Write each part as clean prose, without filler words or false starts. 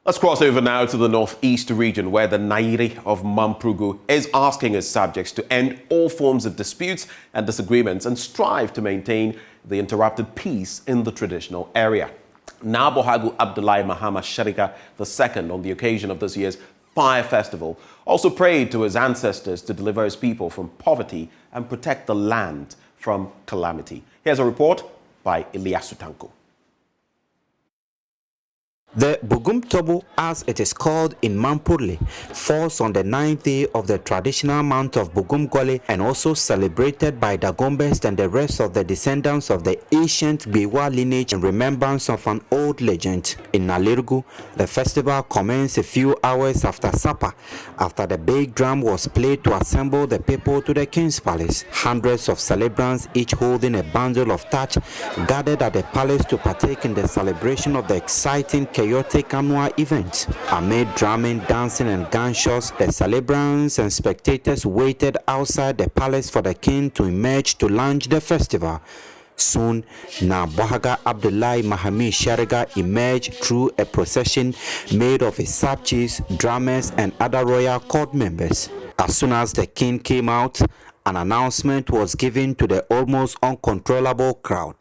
Let's cross over now to the northeast region, where the Nayiri of Mamprugu is asking its subjects to end all forms of disputes and disagreements and strive to maintain the interrupted peace in the traditional area. Nabohagu Abdullahi Muhammad Sharika II, on the occasion of this year's Fire Festival, also prayed to his ancestors to deliver his people from poverty and protect the land from calamity. Here's a report by Ilyasu Tanko. The BUGUM Festival, as it is called in Mamprugu, falls on the 9th day of the traditional month of BUGUM Gole and also celebrated by the Gombes and the rest of the descendants of the ancient Biwa lineage in remembrance of an old legend. In Nayiri, the festival commenced a few hours after supper, after the big drum was played to assemble the people to the king's palace. Hundreds of celebrants, each holding a bundle of thatch, gathered at the palace to partake in the celebration of the exciting chaotic annual event. Amid drumming, dancing and gunshots, the celebrants and spectators waited outside the palace for the king to emerge to launch the festival. Soon, Nabohagu Abdullahi Muhammad Sharika emerged through a procession made of his sub-chiefs, drummers and other royal court members. As soon as the king came out, an announcement was given to the almost uncontrollable crowd.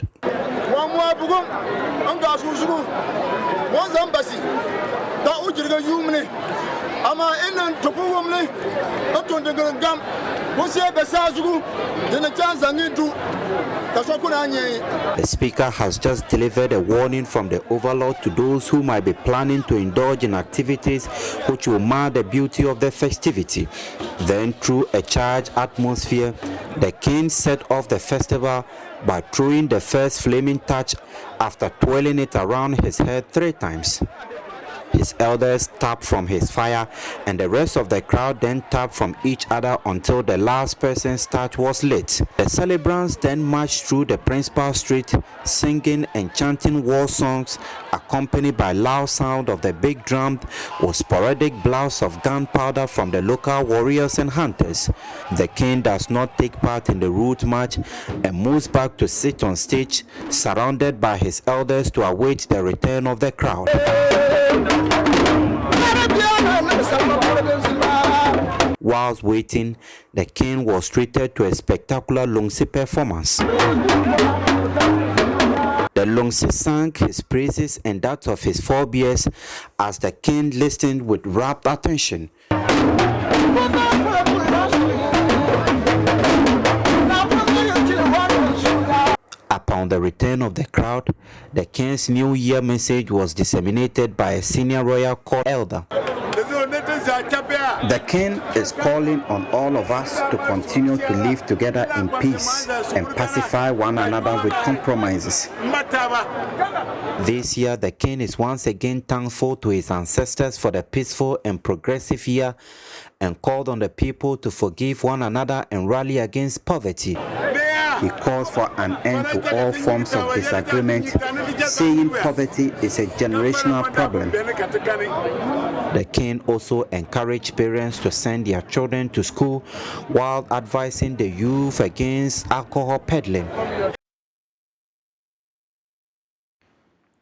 The speaker has just delivered a warning from the overlord to those who might be planning to indulge in activities which will mar the beauty of the festivity. Then, through a charged atmosphere, the king set off the festival by throwing the first flaming touch after twirling it around his head 3 times. His elders tapped from his fire, and the rest of the crowd then tapped from each other until the last person's touch was lit. The celebrants then marched through the principal street, singing and chanting war songs, accompanied by loud sound of the big drum or sporadic blasts of gunpowder from the local warriors and hunters. The king does not take part in the route march and moves back to sit on stage, surrounded by his elders to await the return of the crowd. Whilst waiting, the king was treated to a spectacular Lungsi performance. The Lungsi sang his praises and that of his forebears as the king listened with rapt attention. Upon the return of the crowd, the king's New Year message was disseminated by a senior royal court elder. The king is calling on all of us to continue to live together in peace and pacify one another with compromises. This year, the king is once again thankful to his ancestors for the peaceful and progressive year and called on the people to forgive one another and rally against poverty. He calls for an end to all forms of disagreement, saying poverty is a generational problem. The king also encouraged parents to send their children to school while advising the youth against alcohol peddling.